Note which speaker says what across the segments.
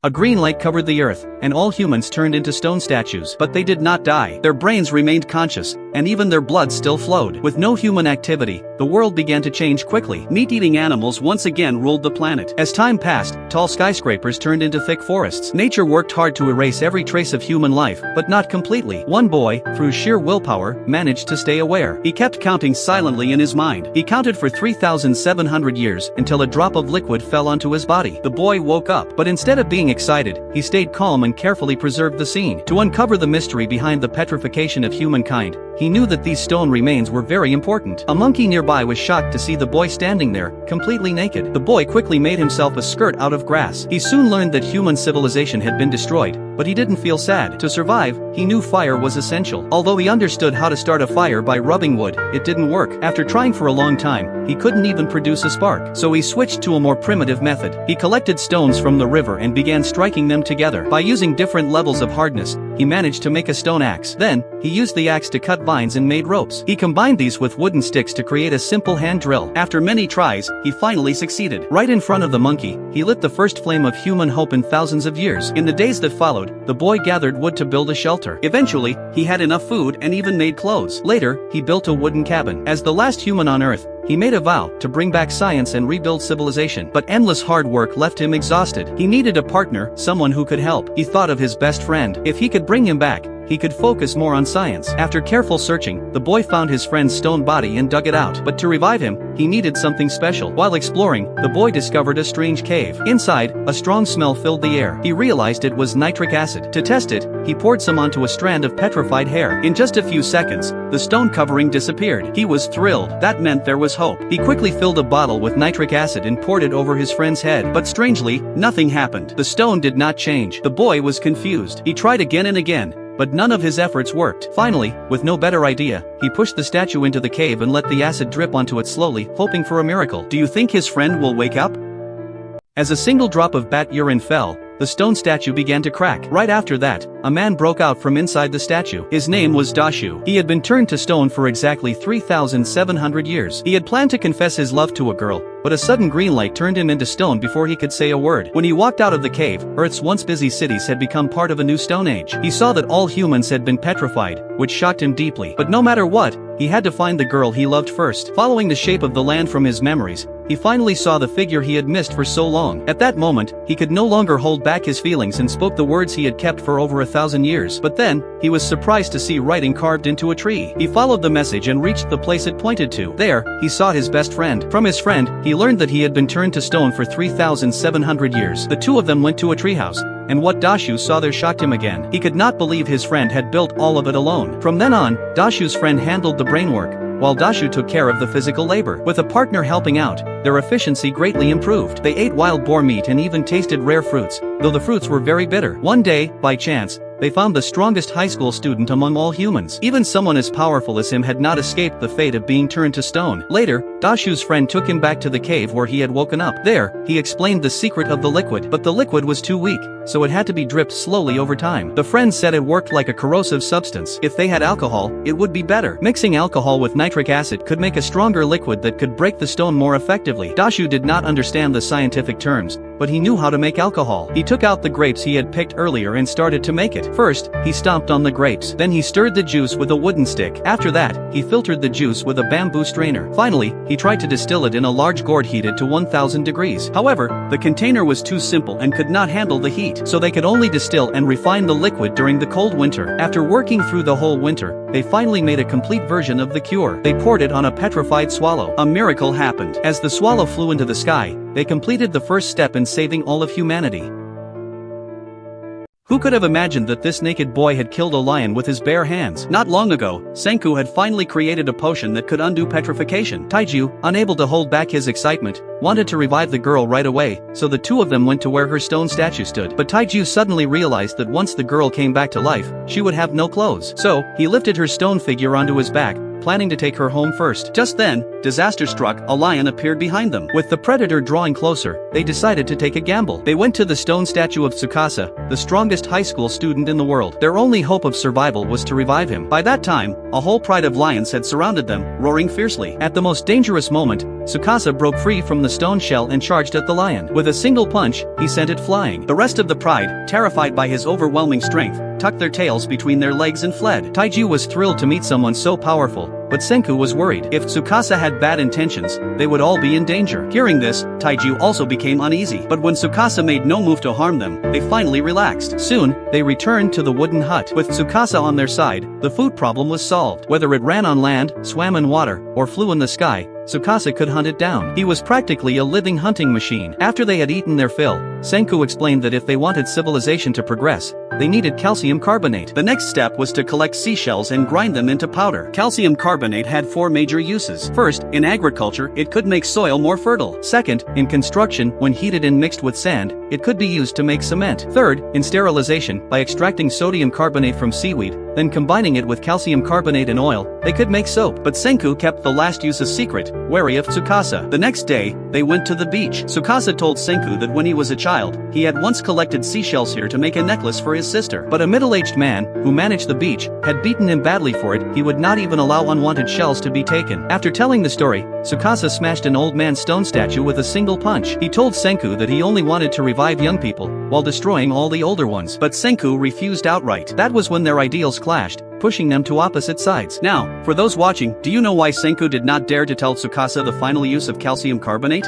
Speaker 1: A green light covered the earth, and all humans turned into stone statues. But they did not die. Their brains remained conscious, and even their blood still flowed. With no human activity, the world began to change quickly. Meat-eating animals once again ruled the planet. As time passed, tall skyscrapers turned into thick forests. Nature worked hard to erase every trace of human life, but not completely. One boy, through sheer willpower, managed to stay aware. He kept counting silently in his mind. He counted for 3,700 years, until a drop of liquid fell onto his body. The boy woke up, but instead of being excited, he stayed calm and carefully preserved the scene. To uncover the mystery behind the petrification of humankind, he knew that these stone remains were very important. A monkey nearby was shocked to see the boy standing there, completely naked. The boy quickly made himself a skirt out of grass. He soon learned that human civilization had been destroyed, but he didn't feel sad. To survive, he knew fire was essential. Although he understood how to start a fire by rubbing wood, it didn't work. After trying for a long time, he couldn't even produce a spark. So he switched to a more primitive method. He collected stones from the river and began striking them together. By using different levels of hardness, he managed to make a stone axe. Then, he used the axe to cut vines and made ropes. He combined these with wooden sticks to create a simple hand drill. After many tries, he finally succeeded. Right in front of the monkey, he lit the first flame of human hope in thousands of years. In the days that followed, the boy gathered wood to build a shelter. Eventually, he had enough food and even made clothes. Later, he built a wooden cabin. As the last human on Earth, he made a vow to bring back science and rebuild civilization. But endless hard work left him exhausted. He needed a partner, someone who could help. He thought of his best friend. If he could bring him back, he could focus more on science. After careful searching, the boy found his friend's stone body and dug it out. But to revive him, he needed something special. While exploring, the boy discovered a strange cave. Inside, a strong smell filled the air. He realized it was nitric acid. To test it, he poured some onto a strand of petrified hair. In just a few seconds, the stone covering disappeared. He was thrilled. That meant there was hope. He quickly filled a bottle with nitric acid and poured it over his friend's head. But strangely, nothing happened. The stone did not change. The boy was confused. He tried again and again, but none of his efforts worked. Finally, with no better idea, he pushed the statue into the cave and let the acid drip onto it slowly, hoping for a miracle. Do you think his friend will wake up? As a single drop of bat urine fell, the stone statue began to crack. Right after that, a man broke out from inside the statue. His name was Dashu. He had been turned to stone for exactly 3,700 years. He had planned to confess his love to a girl, but a sudden green light turned him into stone before he could say a word. When he walked out of the cave, Earth's once busy cities had become part of a new stone age. He saw that all humans had been petrified, which shocked him deeply. But no matter what, he had to find the girl he loved first. Following the shape of the land from his memories, he finally saw the figure he had missed for so long. At that moment, he could no longer hold back his feelings and spoke the words he had kept for over 1,000 years. But then, he was surprised to see writing carved into a tree. He followed the message and reached the place it pointed to. There, he saw his best friend. From his friend, he learned that he had been turned to stone for 3,700 years. The two of them went to a treehouse, and what Dashu saw there shocked him again. He could not believe his friend had built all of it alone. From then on, Dashu's friend handled the brain work, while Dashu took care of the physical labor. With a partner helping out, their efficiency greatly improved. They ate wild boar meat and even tasted rare fruits, though the fruits were very bitter. One day, by chance, they found the strongest high school student among all humans. Even someone as powerful as him had not escaped the fate of being turned to stone. Later, Dashu's friend took him back to the cave where he had woken up. There, he explained the secret of the liquid, but the liquid was too weak, so it had to be dripped slowly over time. The friend said it worked like a corrosive substance. If they had alcohol, it would be better. Mixing alcohol with nitric acid could make a stronger liquid that could break the stone more effectively. Dashu did not understand the scientific terms, but he knew how to make alcohol. He took out the grapes he had picked earlier and started to make it. First, he stomped on the grapes. Then he stirred the juice with a wooden stick. After that, he filtered the juice with a bamboo strainer. Finally, he tried to distill it in a large gourd heated to 1,000 degrees. However, the container was too simple and could not handle the heat, so they could only distill and refine the liquid during the cold winter. After working through the whole winter, they finally made a complete version of the cure. They poured it on a petrified swallow. A miracle happened. As the swallow flew into the sky, they completed the first step in saving all of humanity. Who could have imagined that this naked boy had killed a lion with his bare hands? Not long ago, Senku had finally created a potion that could undo petrification. Taiju, unable to hold back his excitement, wanted to revive the girl right away, so the two of them went to where her stone statue stood. But Taiju suddenly realized that once the girl came back to life, she would have no clothes. So, he lifted her stone figure onto his back, planning to take her home first. Just then, disaster struck. A lion appeared behind them. With the predator drawing closer, they decided to take a gamble. They went to the stone statue of Tsukasa, the strongest high school student in the world. Their only hope of survival was to revive him. By that time, a whole pride of lions had surrounded them, roaring fiercely. At the most dangerous moment, Tsukasa broke free from the stone shell and charged at the lion. With a single punch, he sent it flying. The rest of the pride, terrified by his overwhelming strength, tucked their tails between their legs and fled. Taiju was thrilled to meet someone so powerful, but Senku was worried. If Tsukasa had bad intentions, they would all be in danger. Hearing this, Taiju also became uneasy. But when Tsukasa made no move to harm them, they finally relaxed. Soon, they returned to the wooden hut. With Tsukasa on their side, the food problem was solved. Whether it ran on land, swam in water, or flew in the sky, Tsukasa could hunt it down. He was practically a living hunting machine. After they had eaten their fill, Senku explained that if they wanted civilization to progress, they needed calcium carbonate. The next step was to collect seashells and grind them into powder. Calcium carbonate had 4 major uses. First, in agriculture, it could make soil more fertile. Second, in construction, when heated and mixed with sand, it could be used to make cement. Third, in sterilization, by extracting sodium carbonate from seaweed, then combining it with calcium carbonate and oil, they could make soap. But Senku kept the last use a secret, wary of Tsukasa. The next day, they went to the beach. Tsukasa told Senku that when he was a child, he had once collected seashells here to make a necklace for his sister. But a middle-aged man, who managed the beach, had beaten him badly for it. He would not even allow unwanted shells to be taken. After telling the story, Tsukasa smashed an old man's stone statue with a single punch. He told Senku that he only wanted to revive young people, while destroying all the older ones. But Senku refused outright. That was when their ideals clashed, pushing them to opposite sides. Now, for those watching, do you know why Senku did not dare to tell Tsukasa the final use of calcium carbonate?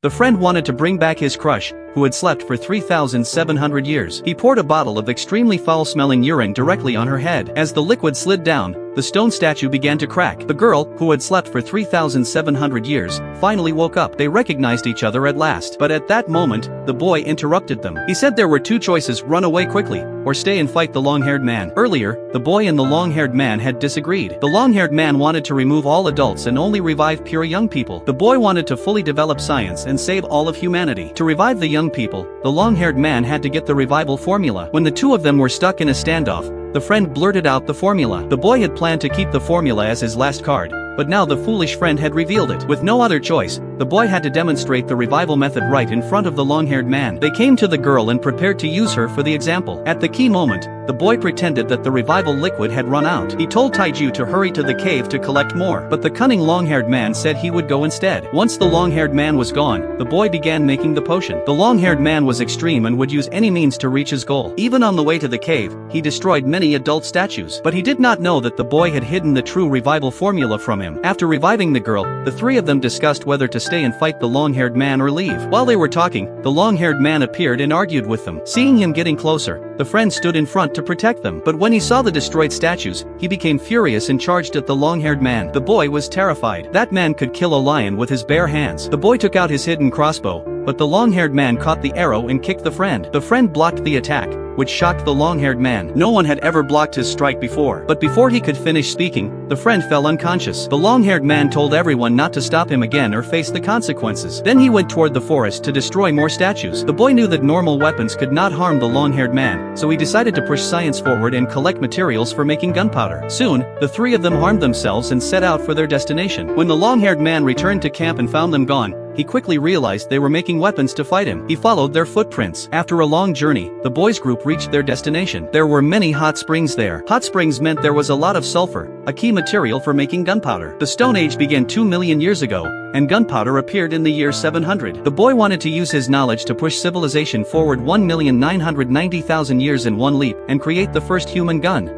Speaker 1: The friend wanted to bring back his crush, who had slept for 3,700 years. He poured a bottle of extremely foul-smelling urine directly on her head. As the liquid slid down, the stone statue began to crack. The girl, who had slept for 3,700 years, finally woke up. They recognized each other at last. But at that moment, the boy interrupted them. He said there were 2 choices: run away quickly, or stay and fight the long-haired man. Earlier, the boy and the long-haired man had disagreed. The long-haired man wanted to remove all adults and only revive pure young people. The boy wanted to fully develop science and save all of humanity. To revive the young people, the long-haired man had to get the revival formula. When the 2 of them were stuck in a standoff, the friend blurted out the formula. The boy had planned to keep the formula as his last card, but now the foolish friend had revealed it. With no other choice, the boy had to demonstrate the revival method right in front of the long-haired man. They came to the girl and prepared to use her for the example. At the key moment, the boy pretended that the revival liquid had run out. He told Taiju to hurry to the cave to collect more, but the cunning long-haired man said he would go instead. Once the long-haired man was gone, the boy began making the potion. The long-haired man was extreme and would use any means to reach his goal. Even on the way to the cave, he destroyed many adult statues. But he did not know that the boy had hidden the true revival formula from him. After reviving the girl, the 3 of them discussed whether to stay and fight the long-haired man or leave. While they were talking, the long-haired man appeared and argued with them. Seeing him getting closer, the friend stood in front to protect them. But when he saw the destroyed statues, he became furious and charged at the long-haired man. The boy was terrified. That man could kill a lion with his bare hands. The boy took out his hidden crossbow, but the long-haired man caught the arrow and kicked the friend. The friend blocked the attack, which shocked the long-haired man. No one had ever blocked his strike before. But before he could finish speaking, the friend fell unconscious. The long-haired man told everyone not to stop him again or face the consequences. Then he went toward the forest to destroy more statues. The boy knew that normal weapons could not harm the long-haired man, so he decided to push science forward and collect materials for making gunpowder. Soon, the 3 of them armed themselves and set out for their destination. When the long-haired man returned to camp and found them gone, he quickly realized they were making weapons to fight him. He followed their footprints. After a long journey, the boys' group reached their destination. There were many hot springs there. Hot springs meant there was a lot of sulfur, a key material for making gunpowder. The Stone Age began 2 million years ago, and gunpowder appeared in the year 700. The boy wanted to use his knowledge to push civilization forward 1,990,000 years in one leap and create the first human gun.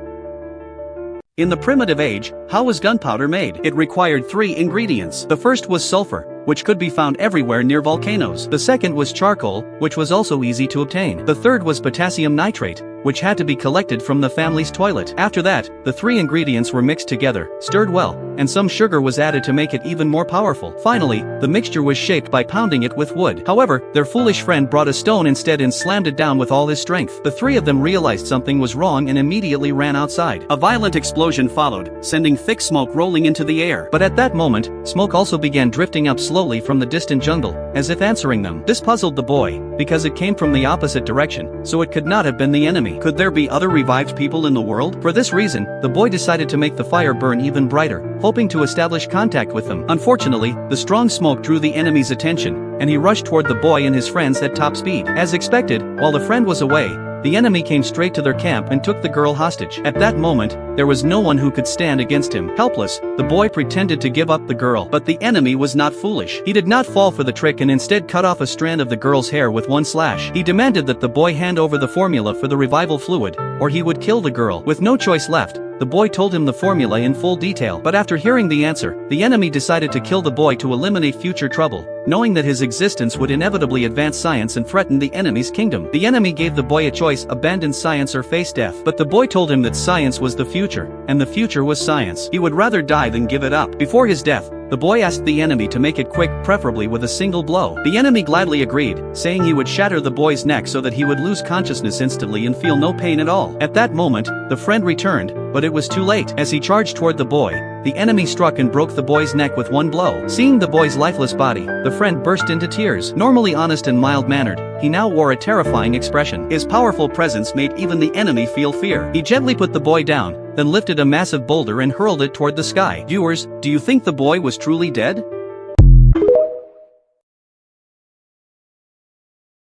Speaker 1: In the primitive age, how was gunpowder made? It required 3 ingredients. The first was sulfur, which could be found everywhere near volcanoes. The second was charcoal, which was also easy to obtain. The third was potassium nitrate, which had to be collected from the family's toilet. After that, the 3 ingredients were mixed together, stirred well, and some sugar was added to make it even more powerful. Finally, the mixture was shaped by pounding it with wood. However, their foolish friend brought a stone instead and slammed it down with all his strength. The 3 of them realized something was wrong and immediately ran outside. A violent explosion followed, sending thick smoke rolling into the air. But at that moment, smoke also began drifting up slowly from the distant jungle, as if answering them. This puzzled the boy, because it came from the opposite direction, so it could not have been the enemy. Could there be other revived people in the world? For this reason, the boy decided to make the fire burn even brighter, hoping to establish contact with them. Unfortunately, the strong smoke drew the enemy's attention, and he rushed toward the boy and his friends at top speed. As expected, while the friend was away, the enemy came straight to their camp and took the girl hostage. At that moment, there was no one who could stand against him. Helpless, the boy pretended to give up the girl. But the enemy was not foolish. He did not fall for the trick and instead cut off a strand of the girl's hair with one slash. He demanded that the boy hand over the formula for the revival fluid, or he would kill the girl. With no choice left, the boy told him the formula in full detail. But after hearing the answer, the enemy decided to kill the boy to eliminate future trouble, knowing that his existence would inevitably advance science and threaten the enemy's kingdom. The enemy gave the boy a choice: abandon science or face death. But the boy told him that science was the future, and the future was science. He would rather die than give it up. Before his death, the boy asked the enemy to make it quick, preferably with a single blow. The enemy gladly agreed, saying he would shatter the boy's neck so that he would lose consciousness instantly and feel no pain at all. At that moment, the friend returned, but it was too late. As he charged toward the boy, the enemy struck and broke the boy's neck with one blow. Seeing the boy's lifeless body, the friend burst into tears. Normally honest and mild-mannered, he now wore a terrifying expression. His powerful presence made even the enemy feel fear. He gently put the boy down, then lifted a massive boulder and hurled it toward the sky. Viewers, do you think the boy was truly dead?